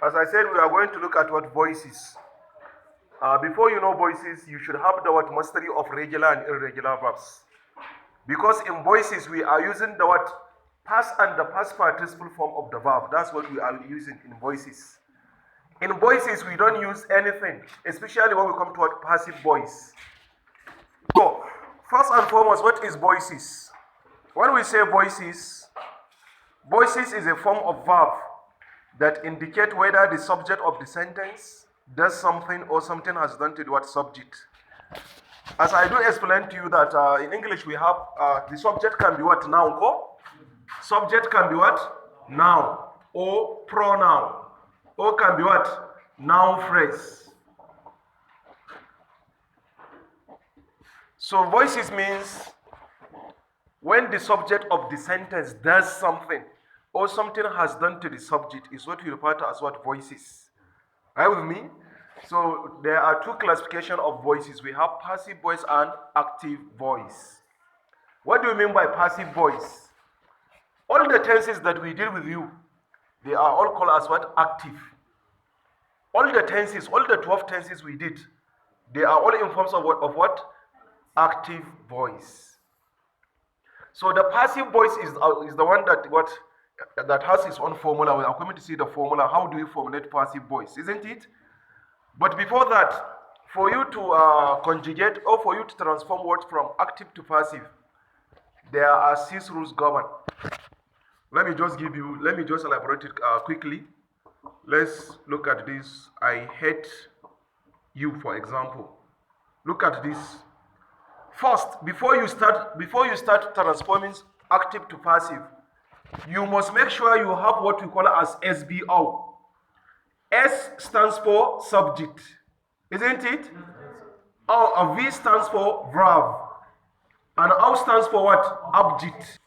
As I said, we are going to look at what voices. Before you know voices, you should have the word mastery of regular and irregular verbs. Because in voices, we are using the word past and the past participle form of the verb. That's what we are using in voices. In voices, we don't use anything, especially when we come to what passive voice. So, first and foremost, what is voices? When we say voices, voices is a form of verb that indicate whether the subject of the sentence does something or something has done to the what subject. As I do explain to you that in English we have the subject can be what noun, subject can be what noun or pronoun, or can be what noun phrase. So voices means when the subject of the sentence does something or something has done to the subject is what we refer to as what voices. Are you with me? So there are two classifications of voices. We have passive voice and active voice. What do you mean by passive voice? All the tenses that we deal with you, they are all called as what? Active. All the tenses, all the 12 tenses we did, they are all in forms of what? Of what? Active voice. So the passive voice is the one that has its own formula. We are going to see the formula. How do you formulate passive voice, isn't it? But before that, for you to conjugate or for you to transform words from active to passive, there are 6 rules govern. Let me just elaborate it quickly. Let's look at this. I hate you, for example. Look at this. First, before you start transforming active to passive, you must make sure you have what we call as SBO. S stands for subject, isn't it? V stands for verb, and O stands for what? Object.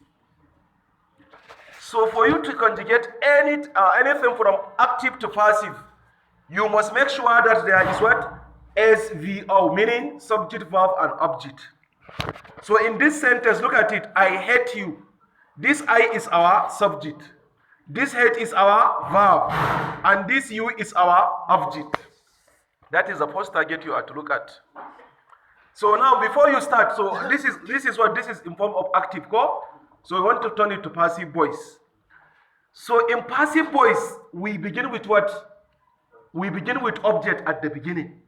So for you to conjugate anything from active to passive, you must make sure that there is what? SVO, meaning subject, verb, and object. So in this sentence, look at it. I hate you. This I is our subject. This hate is our verb. And this you is our object. That is the first target you are to look at. So now before you start, so this is in form of active core. So we want to turn it to passive voice. So in passive voice, we begin with what? We begin with object at the beginning.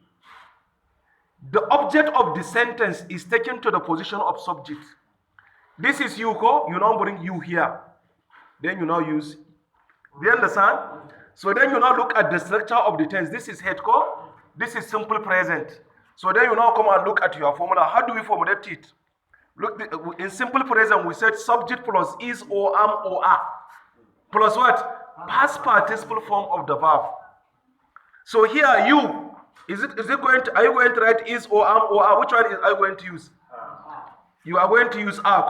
The object of the sentence is taken to the position of subject. This is you, you now bring you here. Then you now use. Do you understand? So then you now look at the structure of the tense. This is head, this is simple present. So then you now come and look at your formula. How do we formulate it? Look, in simple present, we said subject plus is or am or are. Plus what? Past participle form of the verb. So here you, are you going to write is or am or are? Which one are you going to use? You are going to use are,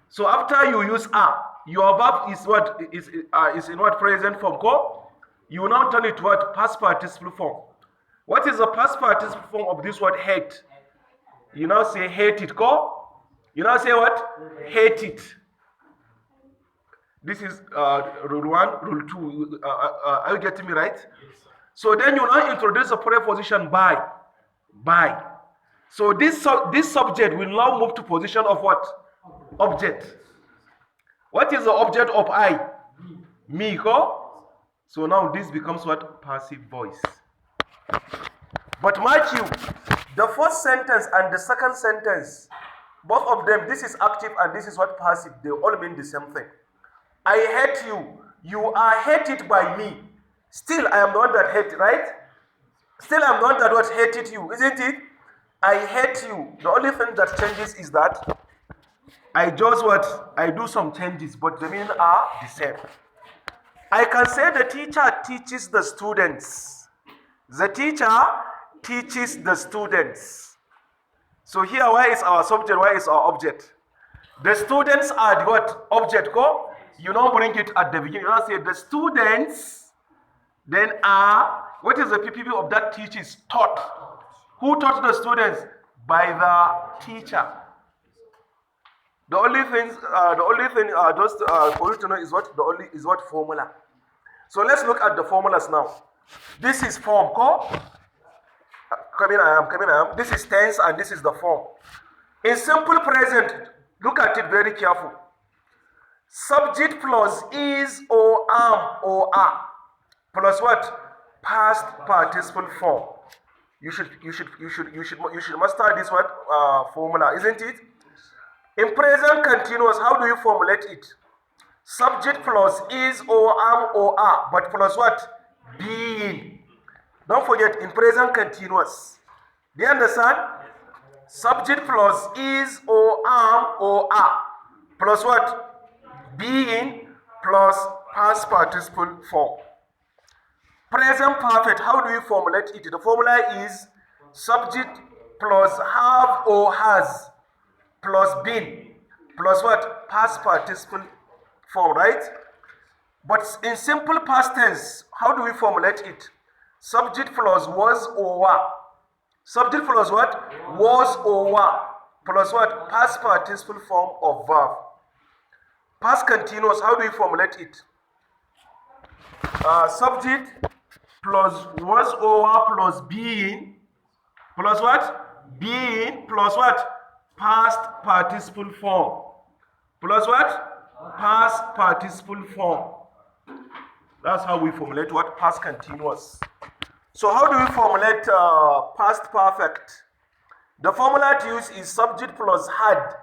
So after you use are, your verb is what is in what present form, You now turn it to what? Past participle form. What is the past participle form of this word hate? You now say hate it, You now say what? Hate it. This is rule 1, rule 2. Are you getting me right? Yes. So then you now introduce a preposition by. So this subject will now move to position of what? Object. What is the object of I? Me, So now this becomes what? Passive voice. But mark you, the first sentence and the second sentence, both of them, this is active and this is what? Passive. They all mean the same thing. I hate you. You are hated by me. Still, I am the one that hate, right? Still, I am the one that what hated you, isn't it? I hate you. The only thing that changes is that I do some changes, but the meaning are the same. I can say the teacher teaches the students. The teacher teaches the students. So here, where is our subject? Where is our object? The students are the what? Object, You now bring it at the beginning. You now say the students then are, what is the PPP of that teaches? Taught. Who taught the students? By the teacher. The only thing just for you to know is what formula. So let's look at the formulas now. This is form, coming I am. This is tense and this is the form. In simple present, look at it very careful. Subject plus is or am or are plus what? Past participle form. You should master this formula, isn't it? In present continuous, how do you formulate it? Subject plus is or am or are, but plus what? Being. Don't forget, in present continuous. Do you understand? Subject plus is or am or are, plus what? Being plus past participle form. Present perfect, how do you formulate it? The formula is subject plus have or has plus been plus what? Past participle form, right? But in simple past tense, how do we formulate it? Subject plus was or were. Subject plus what? Was or were. Plus what? Past participle form of verb. Past continuous, how do we formulate it? Subject plus was or were plus being plus what? Being plus what? Past participle form. Plus what? Past participle form. That's how we formulate what? Past continuous. So how do we formulate past perfect? The formula to use is subject plus had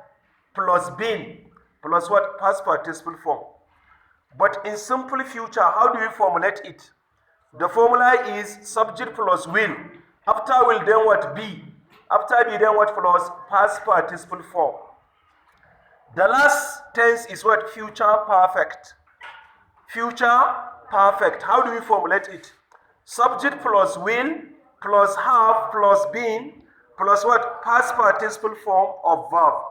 plus been plus what? Past participle form. But in simple future, how do we formulate it? The formula is subject plus will. After will, then what? Be. After be, then what? Plus past participle form. The last tense is what? Future perfect. Future perfect. How do we formulate it? Subject plus will plus have plus been plus what? Past participle form of verb.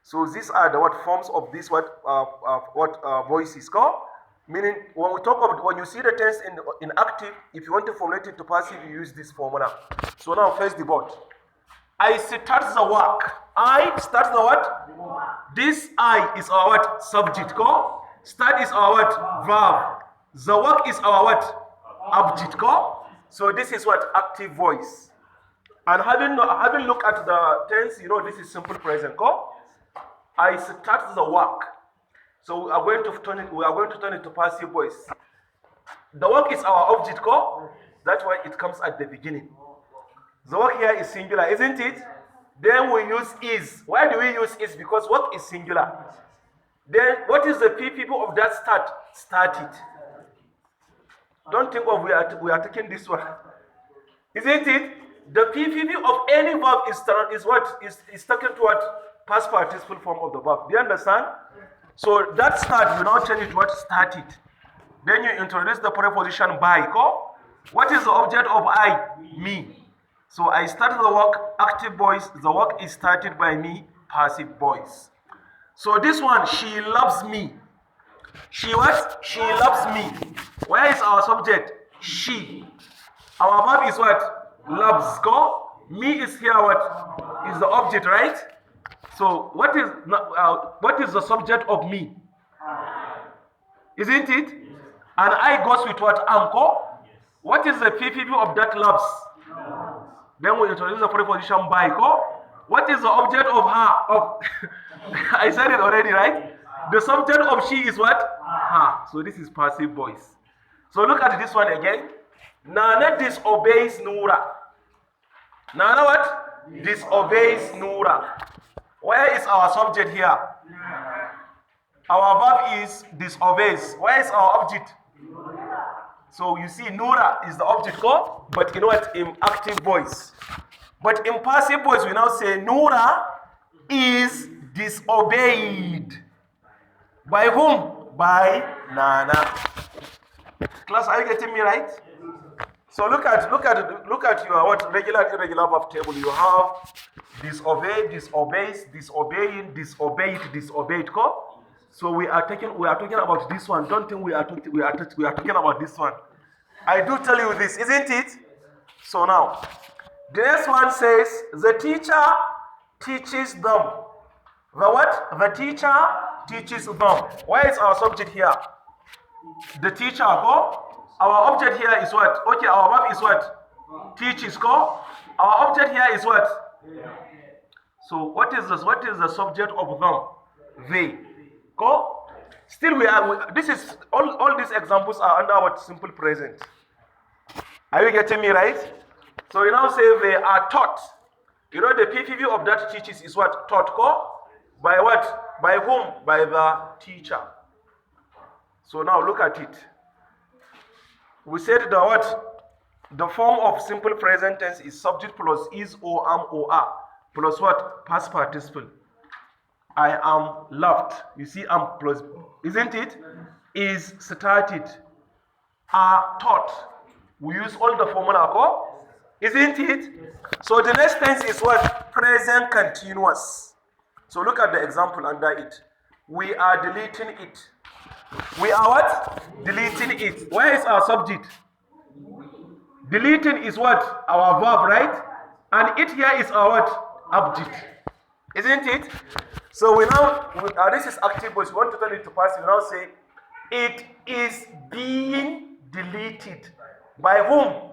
So these are the what forms of this voices called. Meaning when we talk about, when you see the tense in active, if you want to formulate it to passive, you use this formula. So now face the board. I start the work. I start the what? This I is our what? Subject. Start is our what? Verb. The work is our what? Object. So this is what? Active voice. And having looked at the tense, you know this is simple present. I start the work. So we are going to turn it to passive voice. The work is our object. That's why it comes at the beginning. The work here is singular, isn't it? Then we use is. Why do we use is? Because work is singular. Then what is the PPP of that start? Start it. Don't think of we are taking this one. Isn't it? The PPP of any verb is what? Is taken to what? Past participle form of the verb. Do you understand? So that start, you now change it to what? Start it. Then you introduce the preposition by. What is the object of I? Me. So I start the work, active voice. The work is started by me, passive voice. So this one, she loves me. She what? She loves me. Where is our subject? She. Our verb is what? Loves. Me is here what? Is the object, right? So what is the subject of me? Isn't it? And I goes with what? Anko. What is the PPP of that loves? Then we introduce the preposition by. What is the object of her? I said it already, right? The subject of she is what? Her. So this is passive voice. So look at this one again. Nana disobeys Nura. Nana what? Disobeys Nura. Where is our subject here? Our verb is disobeys. Where is our object? So you see Nura is the object, but you know what? In active voice. But in passive voice, we now say Nura is disobeyed. By whom? By Nana. Class, are you getting me right? So look at your what regular and irregular verb table. You have disobey, disobeys, disobeying, disobeyed, disobeyed. So we are talking about this one. Don't think we are talking about this one. I do tell you this, isn't it? So now, the next one says the teacher teaches them. The what? The teacher teaches them. Where is our subject here? The teacher, go. Our object here is what? Okay, our verb is what? Teaches, go. Our object here is what? So what is this? What is the subject of them? They. Go. Still this is, all these examples are under what? Simple present. Are you getting me right? So we now say they are taught. You know the PPV of that teaches is what? Taught, go. By what? By whom? By the teacher. So now look at it. We said the what? The form of simple present tense is subject plus is or am or are plus what? Past participle. I am loved. You see, am plus, isn't it? Is started. Are taught. We use all the formula, go? Isn't it? So the next tense is what? Present continuous. So look at the example under it. We are deleting it. We are what? Deleting it. Where is our subject? Deleting is what? Our verb, right? And it here is our what? Object. Isn't it? So we now, this is active voice. We want to turn it to passive. We now say, it is being deleted. By whom?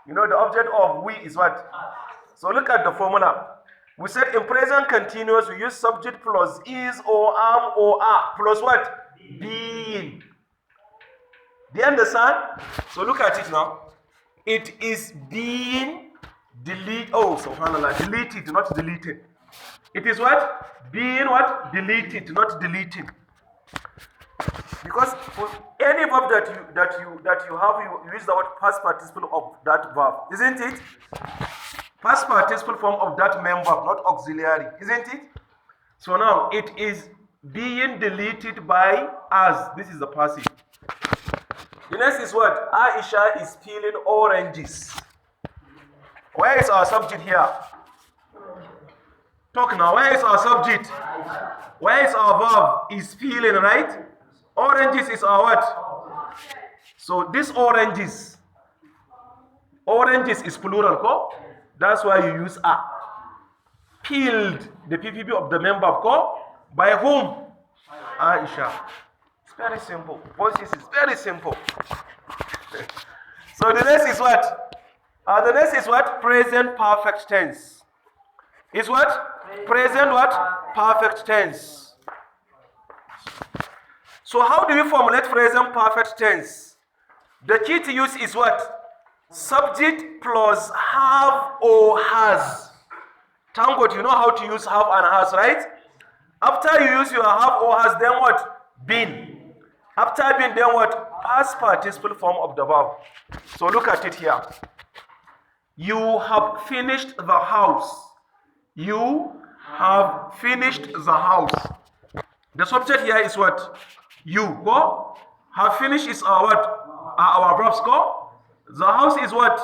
You know, the object of we is what? So look at the formula. We said in present continuous, we use subject plus is or am or are plus what? Being. Do you understand? So look at it now. It is being deleted. Oh, subhanallah. Deleted, not deleted. It is what? Being what? Deleted, not deleting. Because for any verb that you have, you use the word past participle of that verb, isn't it? Past participle form of that main verb, not auxiliary, isn't it? So now it is being deleted by us. This is the passive. The next is what? Aisha is peeling oranges. Where is our subject here? Talk now. Where is our subject? Where is our verb? Is peeling, right? Oranges is our what? So this oranges is plural, ko? That's why you use a. Peeled, the PPP of the member, ko? By whom? Aisha. It's very simple. Voices is very simple. So the next is what? The next is what? Present perfect tense. Is what? Present what? Perfect tense. So how do we formulate present perfect tense? The key to use is what? Subject plus have or has. Thank God you know how to use have and has, right? After you use your have or has, then what? Been. After been, then what? Past participle form of the verb. So look at it here. You have finished the house. You have finished the house. The subject here is what? You. Go. Have finished is our what? Our verbs. Go. The house is what?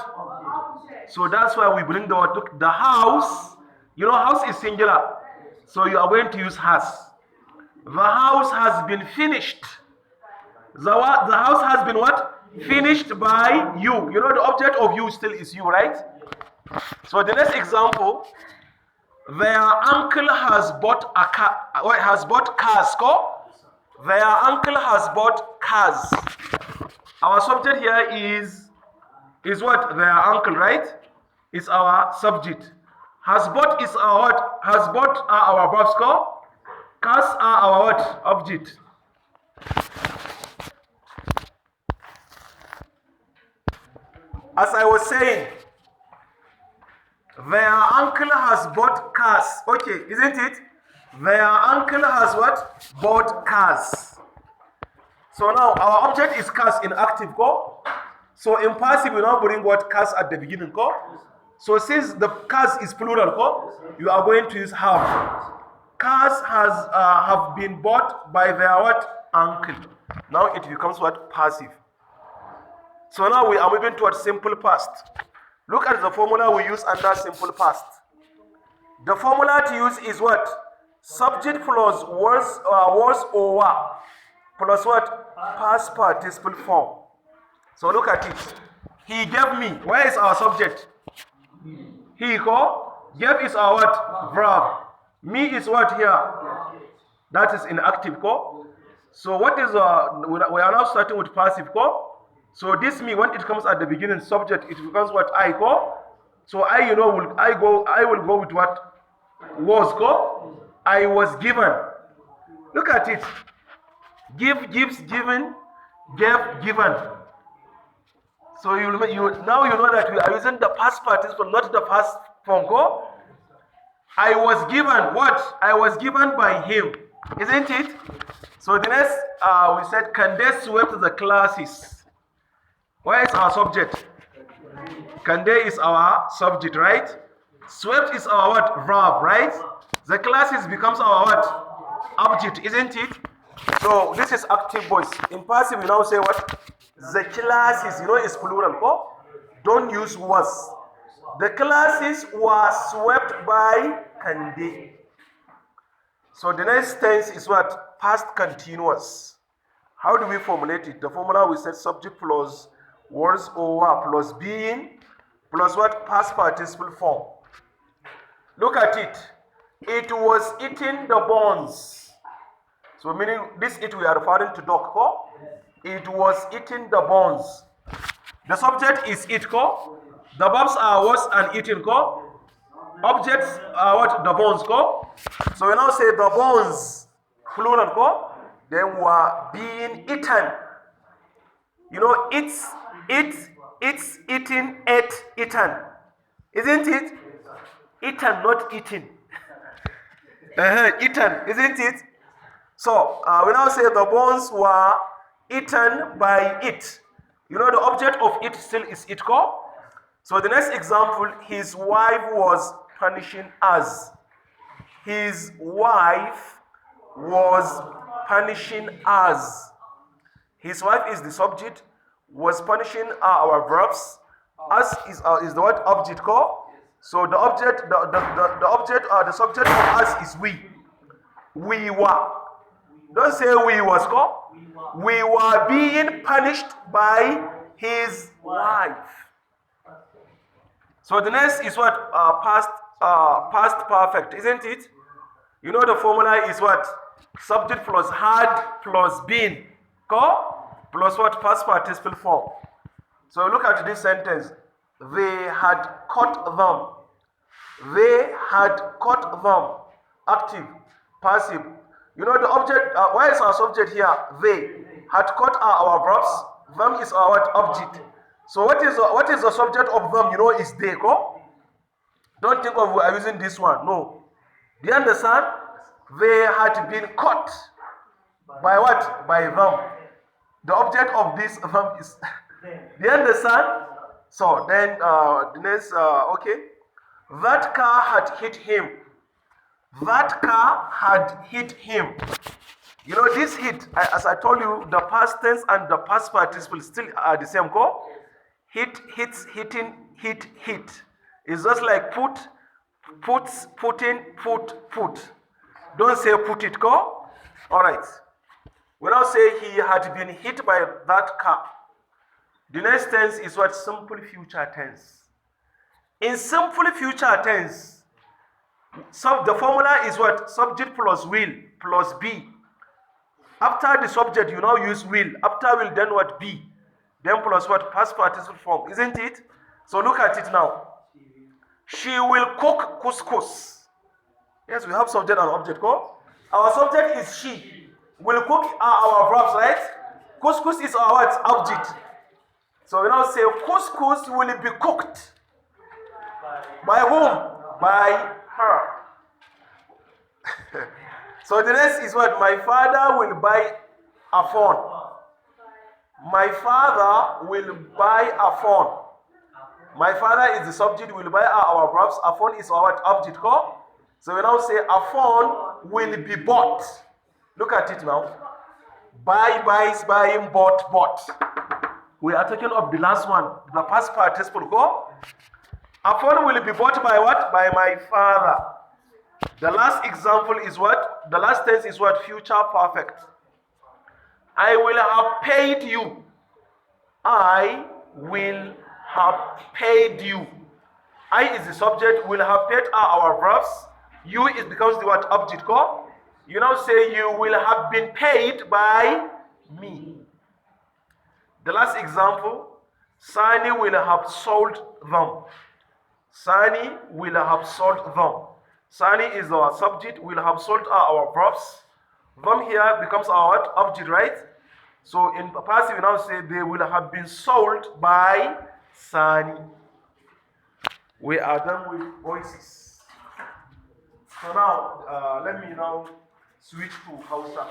So that's why we bring the word. Look, the house. You know, house is singular. So you are going to use has. The house has been finished. The house has been what? Finished by you. You know, the object of you still is you, right? So the next example. Their uncle has bought a car. Has bought cars. Go. Their uncle has bought cars. Our subject here is what? Their uncle, right? Is our subject. Has bought is our what? Has bought are our verbs. Go. Cars are our what? Object. As I was saying, their uncle has bought cars. Okay, isn't it? Their uncle has what? Bought cars. So now our object is cars in active, go. So in passive, we now bring what? Cars at the beginning, go. So since the cars is plural, go, you are going to use have. Cars have been bought by their what? Uncle. Now it becomes what? Passive. So now we are moving towards simple past. Look at the formula we use under simple past. The formula to use is what? Subject plus was or were plus what? Past participle form. So look at it. He gave me. Where is our subject? He go. Gave is our what? Verb. Me is what here? That is in active go. So what is we are now starting with passive ko. So this me, when it comes at the beginning subject, it becomes what I ko. So I, I will go with what was ko. I was given. Look at it. Give, gives, given, gave, given. So now you know that we are using the past participle, not the past form. Go. I was given what? I was given by him, isn't it? So the next, we said, can they sweep the classes? Where is our subject? Can they is our subject, right? Swept is our what? Verb, right? The classes becomes our what? Object, isn't it? So this is active voice. In passive, we now say what? The classes, is plural. Oh? Don't use was. The classes were swept by Kande. So the next tense is what? Past continuous. How do we formulate it? The formula we said subject plus was or plus being plus what? Past participle form. Look at it. It was eating the bones. So meaning this it we are referring to dog. Ko? It was eating the bones. The subject is it. Ko? The verbs are was and eating. Ko? Objects are what? The bones. Ko? So we now say the bones, plural. Ko? They were being eaten. It's eating, ate, eaten. Isn't it? Eaten, not eating. Eaten, isn't it? So we now say the bones were eaten by it. The object of it still is it. Ko? So the next example, his wife was punishing us. His wife was punishing us. His wife is the subject, was punishing our verbs. Us is the what? Object. Ko? So the object, the object or the subject of us is we. We were. Don't say we was. Ko? We were being punished by his wife. So the next is what? Past perfect, isn't it? The formula is what? Subject plus had plus been. Ko? Plus what? Past participle form. So look at this sentence. They had caught them. They had caught them. Active, passive. The object, why is our subject here? They had caught our verbs. Them is our what? Object. So what is the subject of them? Is they. Ko? Don't think of we are using this one. No. Do you understand? They had been caught. By what? By them. The object of this them is. Do you understand? So then the next, okay. That car had hit him. That car had hit him. This hit, as I told you, the past tense and the past participle still are the same. Ko? Hit, hits, hitting, hit, hit. It's just like put, puts, putting, put. Don't say put it. Ko? Alright. We now say he had been hit by that car. The next tense is what? Simple future tense. In simple future tense, so the formula is what? Subject plus will plus be. After the subject, you now use will. After will, then what? Be. Then plus what? Past participle form, isn't it? So look at it now. She will cook couscous. Yes, we have subject and object. Ko? Our subject is she. Will cook our verbs, right? Couscous is our what? Object. So we now say couscous will be cooked. By whom? By her. So the next is what? My father will buy a phone. My father will buy a phone. My father is the subject, will buy our verbs. A phone is our object. Ko? So we now say a phone will be bought. Look at it now. Buy, buys, buying, bought. We are talking of the last one, the past participle. Ko? A phone will be bought by what? By my father. The last example is what? The last tense is what? Future perfect. I will have paid you. I will have paid you. I is the subject, will have paid are our verbs. You is becomes the what? Object. Ko? You now say you will have been paid by me. The last example, Sani will have sold them. Sani will have sold them. Sani is our subject, will have sold our verbs. Them here becomes our object, right? So in passive, we now say they will have been sold by Sani. We are done with voices. So now, let me now switch to Hausa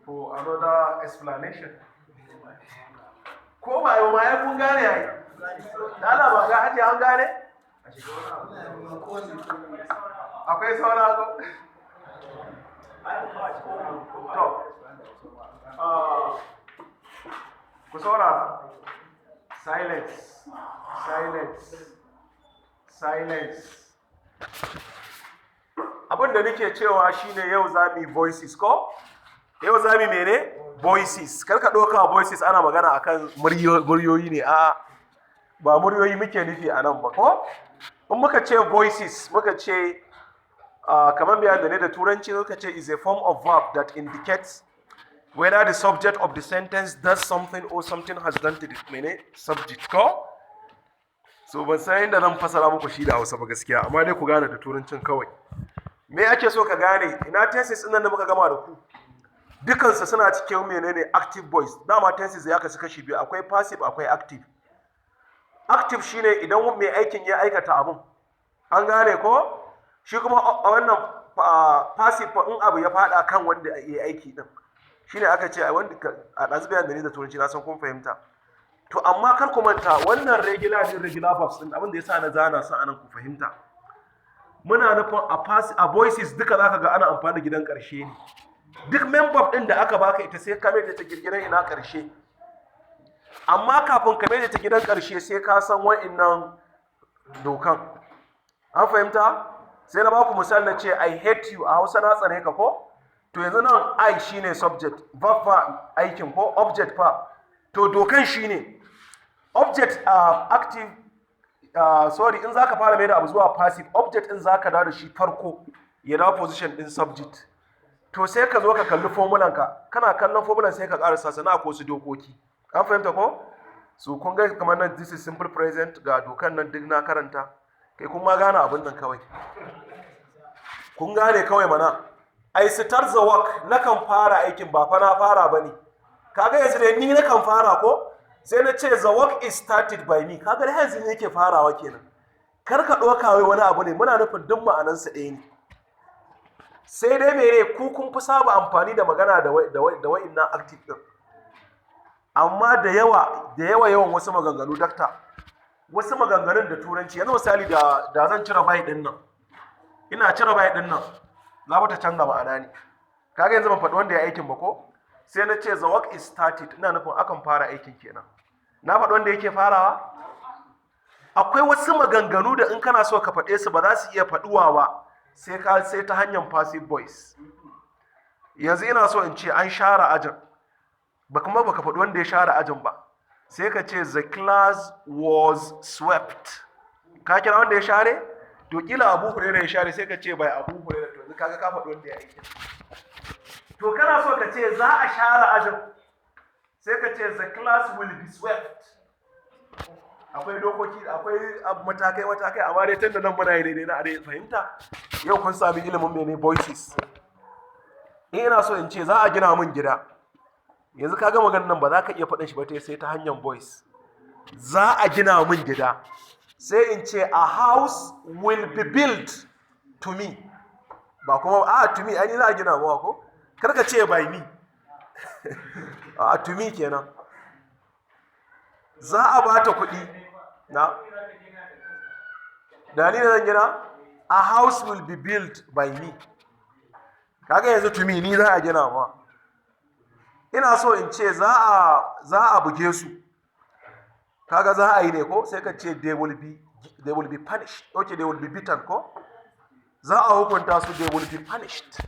for another explanation. Ko ba yau ma ya kun gane ai? Dala ba ga haji an gane? Akwai saura ko? To. Ku saurara. Silence. Silence. Silence. Abin da nake cewa shine yau za mu voices ko? Yau za mu mene? Voices. Kar ka ɗauka voices ana magana akan muryoyi ne. A ba muryoyi muke nufi a nan ba ko? In muka ce voices, muka ce kamar bayan da ne da turanci muka ce is a form of verb that indicates whether the subject of the sentence does something or something has done to the mene subject ko? So ban san inda zan fasara muku shi da Hausa ba gaskiya, amma dai ku gane da turancin kawai. Me ake so ka gane? Ina tenses ɗin nan da muka gama da ku? Dukansu suna cikin menene active voice. Dama tenses ya kasu kashi biyu, akwai passive akwai active. Active shine idan mai aikin ya aikata abun. An gane ko? Shi kuma wannan passive in abu ya fada kan wanda ya aiki din. Shine aka ce wanda a ɗazu bayan da ni da turanci na san kun fahimta. To amma kar ku manta wannan regular verbs din abin da yasa na zana su anan ku fahimta. Muna nufin a voices duka zaka ga ana amfani da gidan ƙarshe ne. Duk member din da aka baka ita sai ka mai da ta gidan ina ƙarshe. Amma kafin ka mai da ta gidan ƙarshe sai ka san wa'innan dokan. An fahimta? Sai na baku misali na ce I hate you a Hausa na tsane ka ko? To yanzu nan I shine subject, verb fa aikin ko object fa. To dokan shine object active in zaka fara mai da abu zuwa passive, object in zaka dawo da shi farko ya dawo position din subject. To sai ka zo ka kalli formulan ka, kana kallon formulan sai ka ƙarasa sana ko su dokoki. An fahimta ko? So kun ga kamar nan this is simple present ga dokan nan duk na karanta. Kai kun ma gane abin nan kawai. Kun gane kawai mana. I start the work, nakan fara aikin ba fa na fara bane. Kaga yanzu dai ni nakan fara ko? Sai na ce the work is started by me. Kaga dai yanzu ne yake farawa kenan. Kar ka ɗauka wai wani abu ne, muna nufin duk ma'anansa ɗaya ne. Sai dai mene ku kun fi saba amfani da magana da wa'innan active din. Amma da yawan wasu maganganu dakta. Wasu maganganun da turanci yanzu misali da zan cire bai din nan. Ina cire bai din nan. Za ta canza ma'ana ne. Kaga yanzu ban faɗi wanda ya aikin ba ko? Sai na ce the work is started, ina nufin akan fara aikin kenan. Na faɗi wanda yake farawa? Akwai wasu maganganu da in kana so ka faɗe su ba za su iya faɗuwa ba sai ta hanyar passive voice. Yanzu ina so in ce an share ajin. Baka faɗi wanda ya share ajin ba. Sai ka ce the class was swept. Ka kira wanda ya share? To kila Abu Hurairah ya share sai ka ce bai Abu Hurairah, to yanzu kaga ka faɗi wanda ya aiki. To kana so ka ce za a share ajin. Sai ka ce the class will be swept. Akwai dokoki, akwai matakai, amma dai tunda nan muna yi daidai na are fahimta. Yau kun sami ilimin mene voices. Ina so in ce za a gina min gida. Yanzu kaga maganar nan ba za ka iya faɗin shi ba sai ta hanyar voice. Za a gina min gida. Sai in ce a house will be built to me. Ba kuma to me, ai ni za a gina mawa ko? Kar ka ce by me. To me kenan. Za a bata kuɗi. Na? Da ni zan gina? A house will be built by me. Kaga yanzu to me ni za a gina mawa. Ina so in ce za a buge su. Kaga za a yi ne ko? Sai ka ce they will be punished. Okay, they will be beaten ko? Za a hukunta su, they will be punished.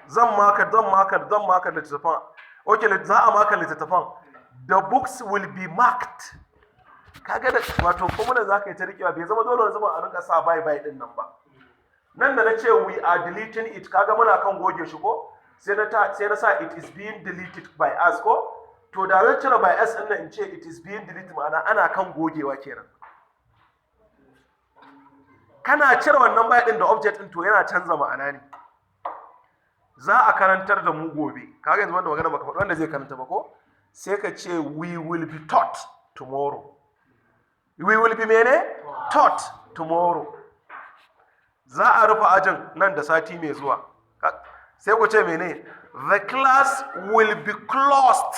Zan maka littattafan. Okay, za a maka littattafan. The books will be marked. Kaga da wato kuma za ka yi ta rikewa bai zama dole wani zama a rinka sa bai din nan ba. nan da na ce we are deleting it, kaga muna kan goge shi ko? Sai na sa it is being deleted by us ko? To da zan cire by us ɗin nan in ce it is being deleted, ma'ana ana kan gogewa kenan. Kana cire wannan by ɗin da object ɗin to yana canza ma'ana ne. Za a karantar da mu gobe, kaga yanzu wanda magana baka faɗi wanda zai karanta ba ko? Sai ka ce we will be taught tomorrow. We will be mene? Taught tomorrow. Za a rufe ajin nan da sati mai zuwa. Sai ku ce mene? The class will be closed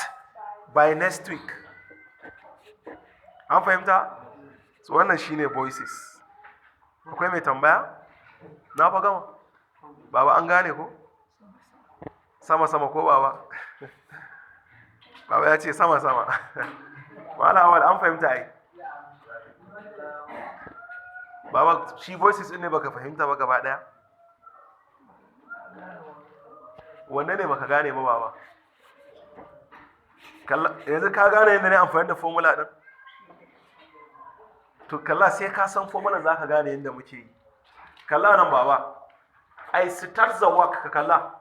by next week. An fahimta? So wannan shine voices. Akwai mai tambaya? Na fa gama. Baba an gane ko? Sama-sama ko baba? Baba ya ce sama-sama. Wala awal an fahimta ai. Baba shi voices ɗin ne baka fahimta ba gaba ɗaya? Wanne ne baka gane ba baba? Yanzu ka gane yadda ne amfani da formula ɗin? To kalla sai ka san formula za ka gane yadda muke yi. Kalla nan baba. I start the work, ka kalla.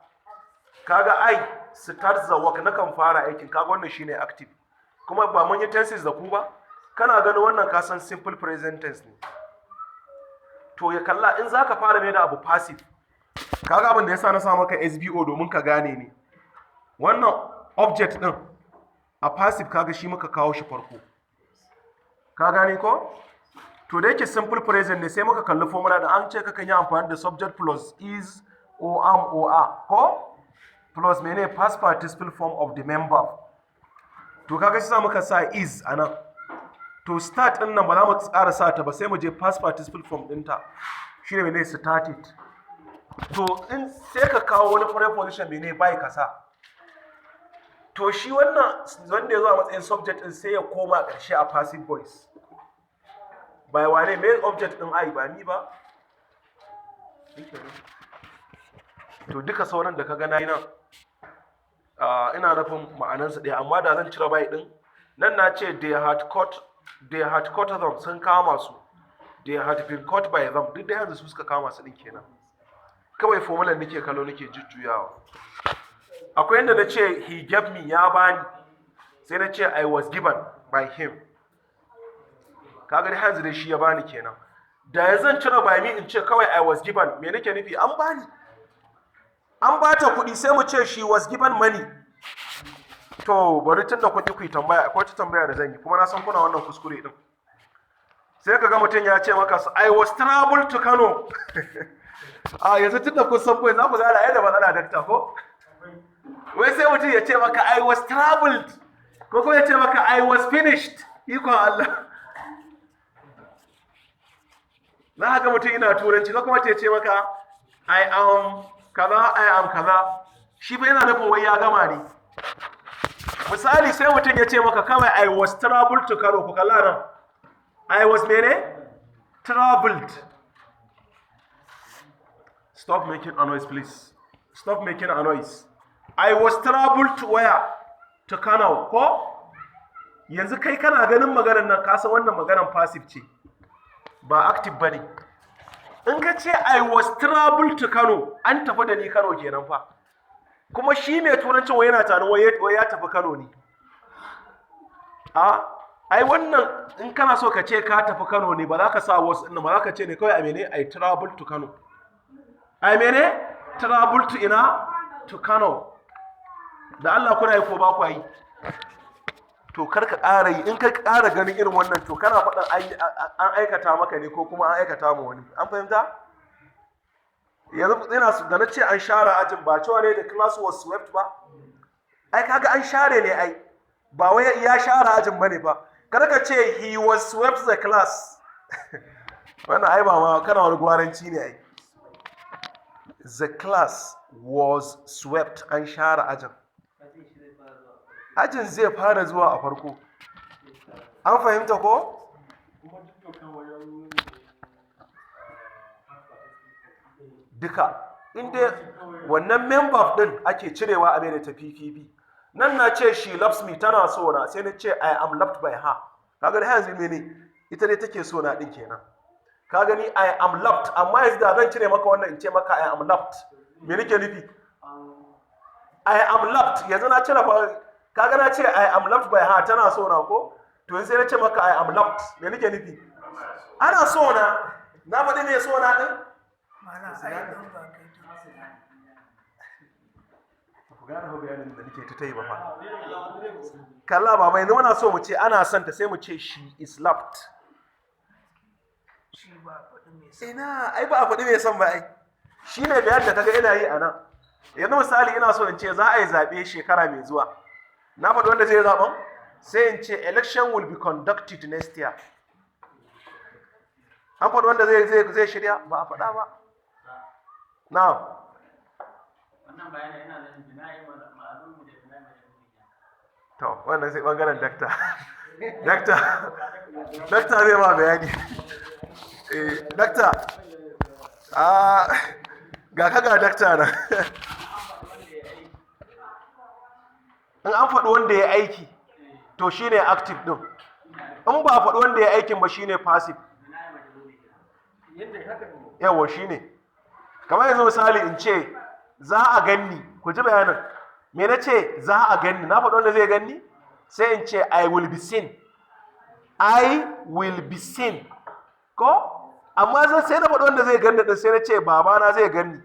Kaga I start the work, na kan fara aikin, kaga wannan shine active. Kuma ba mun yi tenses da ku ba? Kana ganin wannan ka san simple present tense ne. To ya kalla in za ka fara mai da abu passive. Kaga abin da yasa na sa maka SBO domin ka gane ne. Wannan object din a passive kaga shi muka kawo shi farko. Ka gane ko? To da yake simple present ne sai muka kalli formula da an ce kakan yi amfani da subject plus is or am or are ko? Plus mene past participle form of the member. To kaga sai muka sa is anan. To start din nan ba za mu tsara sa ta ba sai mu je past participle form ɗinta. Shi ne mene started. To in sai ka kawo wani preposition mene bai kasa. To shi wannan wanda ya zo a matsayin subject din sai ya koma ƙarshe a passive voice. Bai wane main object din ai ba ni ba. To duka sauran da ka ga nayi nan ina nufin ma'anansu ɗaya, amma da zan cire bai ɗin nan na ce they had caught them, sun kama su, they had been caught by them, duk da yanzu su suka kama su ɗin kenan. Kawai formulan nake kallo nake jujjuyawa. Akwai yadda na ce he gave me, ya bani, sai na ce I was given by him. Kaga dai hanzu dai shi ya bani kenan. Da yanzu zan cire by me in ce kawai I was given, me nake nufi? An bani. An ba ta kuɗi sai mu ce she was given money. To bari tun da kuɗi ku yi tambaya, akwai ta tambaya da zan yi kuma na san kuna wannan kuskure din. Sai ka ga mutum ya ce maka I was traveled to Kano. A yanzu tun da kun san point za ku zara yadda matsala dakta ko? Wai sai mutum ya ce maka I was traveled ko kuma ya ce maka I was finished. Ikon Allah. Na haka mutum ina turanci ko kuma ya ce maka I am kaza, I am kaza. Shi fa yana nufin wai ya gama ne. Misali sai mutum ya ce maka kawai I was traveled to Kano, ku kalla nan. I was mene? Traveled. Stop making a noise, please. Stop making a noise. I was traveled to where? To Kano, ko? Yanzu kai kana ganin maganar nan, ka san wannan maganar passive ce. Ba active bane. In ka ce I was traveled to Kano, an tafi da ni Kano kenan fa. Kuma shi mai turancin wai yana tunanin wai ya tafi Kano ne. Ai wannan in kana so ka ce ka tafi Kano ne ba za ka sa was ɗin ba za ka ce ne kawai a mene I traveled to Kano. I mene traveled to ina? To Kano. Da Allah kuna yi ko ba ku yi? To kar ka ƙara yi, in ka ƙara ganin irin wannan to kana faɗin an aikata maka ne ko kuma an aikata ma wani. An fahimta? Yanzu ina da na ce an share ajin ba cewa ne the class was swept ba? Ai kaga an share ne ai. Ba wai ya share ajin bane ba. Kar ka ce he was swept the class. Wannan ai ba ma kana wani gwaranci ne ai. The class was swept, an share ajin. Ajin zai fara zuwa a farko. An fahimta ko? Duka. Inda wannan member din ake cirewa a mai ta PPP. Nan na ce she loves me, tana so na, sai na ce I am loved by her. Kaga da yanzu mene ita ne take so na din kenan. ka gani I am loved, amma yanzu da zan cire maka wannan in ce maka I am loved, me nake nufi? I am loved, yanzu na cire fa, kaga na ce I am loved by her, tana so na ko? To yanzu sai na ce maka I am loved, me nake nufi? Ana so na faɗi me so na ɗin? Ku gane hau bayanin da nake ta yi ba fa. Kalla baba, yanzu muna so mu ce ana son ta sai mu ce she is loved. Ina, ai ba a faɗi me son ba ai. Shi ne bayan da kaga ina yi a nan. Yanzu misali ina so in ce za a yi zaɓe shekara mai zuwa. Na faɗi wanda zai zaɓen? Sai in ce election will be conducted next year. An faɗi wanda zai shirya? Ba a faɗa ba. Now. Wannan bayanin yana nan bina'i ma'alumu da bina'i majhuli. To, wannan sai ɓangaren dakta. Dakta zai ma bayani. Dakta, ga ka ga dakta na. In an faɗi wanda ya aiki, to shi ne active ɗin. In ba a faɗi wanda ya aikin ba shi ne passive. Yawa shi ne. Kamar yanzu misali in ce, za a ganni, ku ji bayanin. Me na ce za a ganni, na faɗi wanda zai ganni? Sai in ce I will be seen. I will be seen. Ko? Amma sai na faɗi wanda zai ganni ɗin sai na ce babana zai ganni.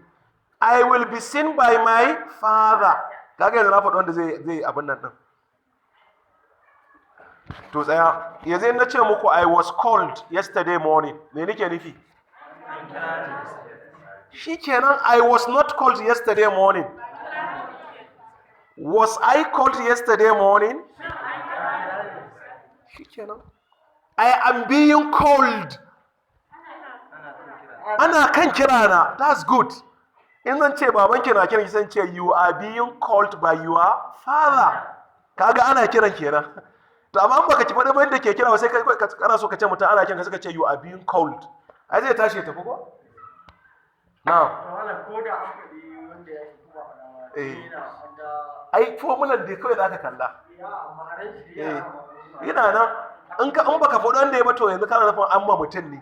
I will be seen by my father. Kaga yanzu na faɗi wanda zai abin nan ɗin. To tsaya, yanzu na ce muku I was called yesterday morning. Me nake nufi? Shikenan, I was not called yesterday morning. Was I called yesterday morning? Shikenan. I am being called. Ana kan kirana. That's good. In zan ce babanki na kiran ki san ce you are being called by your father. Kaga ana kiran kenan. To amma in baka ci faɗi ban da ke kira sai kana so ka ce mutum ana kiran ka suka ce you are being called. Ai zai tashi ya tafi ko? Now. Ai formular da kawai za ka kalla. Yana nan. In baka faɗi wanda ya ba to yanzu kana nufin an ma mutum ne.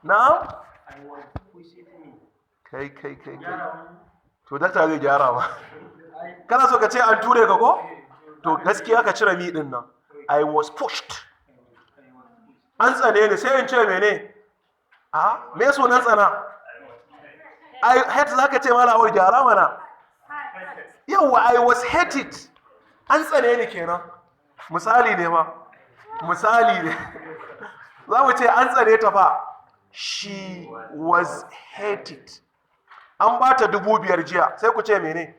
Now? Kai. To dakta zai gyara ba. Kana so ka ce an ture ka ko? To gaskiya ka cire mi din nan. I was pushed. An tsane ni sai in ce mene? Me sunan tsana? I hate zaka ce mala awar gyara mana. Yawa I was hated. An tsane ni kenan. Misali ne ma. Misali ne. Za mu ce an tsane ta fa. She was hated. An ba ta 5,000 jiya. Sai ku ce mene?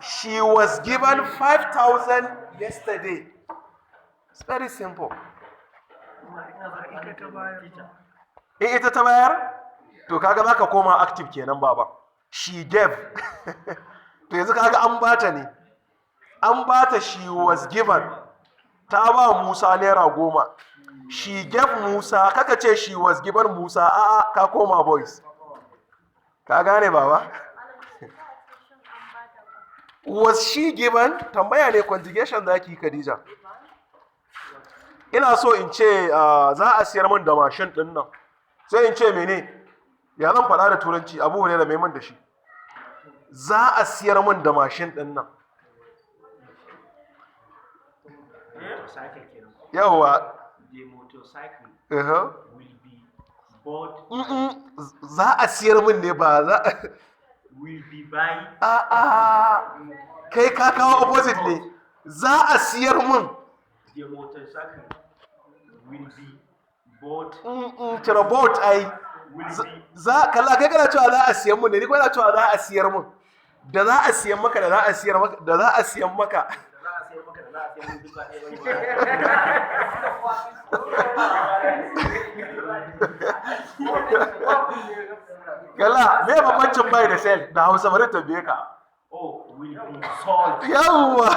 She was given 5,000 yesterday. It's very simple. Ita ta bayar? To kaga za ka koma active kenan baba. She gave. To yanzu kaga an bata ne. An bata she was given. Ta ba Musa Naira 10. She gave Musa, kaka ce she was given Musa, a'a ka koma boys. Ka gane baba? Was she given? Tambaya ne conjugation zaki Khadija. Ina so in ce za a siyar min da mashin din nan. Sai in ce mene? Ya zan faɗa da turanci abu ne da mai man da shi. Za a siyar min da mashin din nan. Yawa. The motorcycle will be bought. Za a siyar min ne ba za Will be by. Kai ka kawo opposite ne. Za a siyar min. The motorcycle will be bought. Cire bought ai. Za kalla kai kana cewa za a siyar min ne, ni kuma ina cewa za a siyar min. Da za a siyan maka da za a siyar maka da za a siyan maka. Kalla, me bambancin buy da sell da Hausa bari ta biye ka. Will be sold. Yawwa.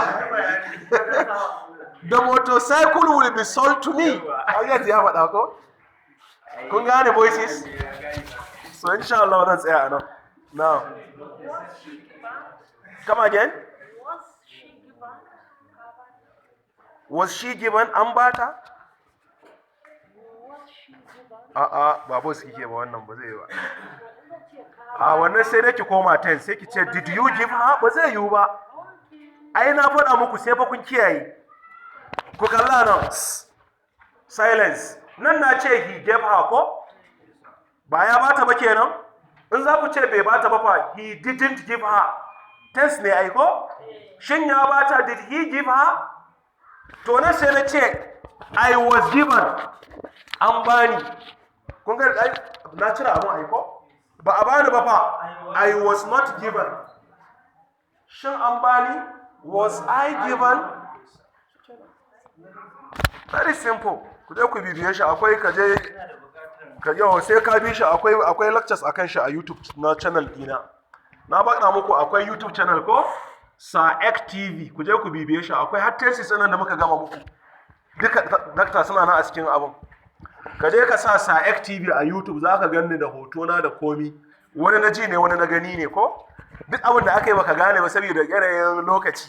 The motorcycle will be sold to me. Ai ya faɗa ko? Kun gane voices? So insha Allah zan tsaya a nan. Now. Come again? Was she given? An bata? A'a, ba boss kike ba wannan ba zai yi ba. A wannan sai dai ki koma 10 sai ki ce did you give her? Ba zai yiwu ba. Ai na faɗa muku sai fa kun kiyaye. Ku kalla nan. Silence. Nan na ce he gave her ko? Ba ya bata ba kenan? In za ku ce bai bata ba fa he didn't give her. Tense ne ai ko? Shin ya bata, did he give her? To na sai na ce I was given. An bani. Kun ga na cire abun ai ko? Ba a bani ba fa. I was not given. Shin an bani? Was I given? Very simple. Ku je ku bibiye shi akwai ka yawa sai ka bi shi akwai lectures akan shi a YouTube na channel dina. Na baka muku akwai YouTube channel ko? Sa'ek TV. Ku je ku bibiye shi akwai har thesis nan da muka gama muku. Duka dakta suna nan a cikin abun. Ka je ka sa Sa'ek TV a YouTube za ka ganni da hotona da komi. Wani na ji ne wani na gani ne ko? Duk abin da aka yi baka gane ba saboda yanayin lokaci.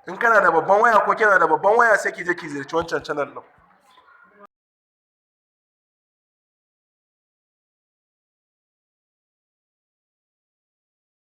In kana da babban waya ko kina da babban waya sai ki je ki ziyarci wancan channel din.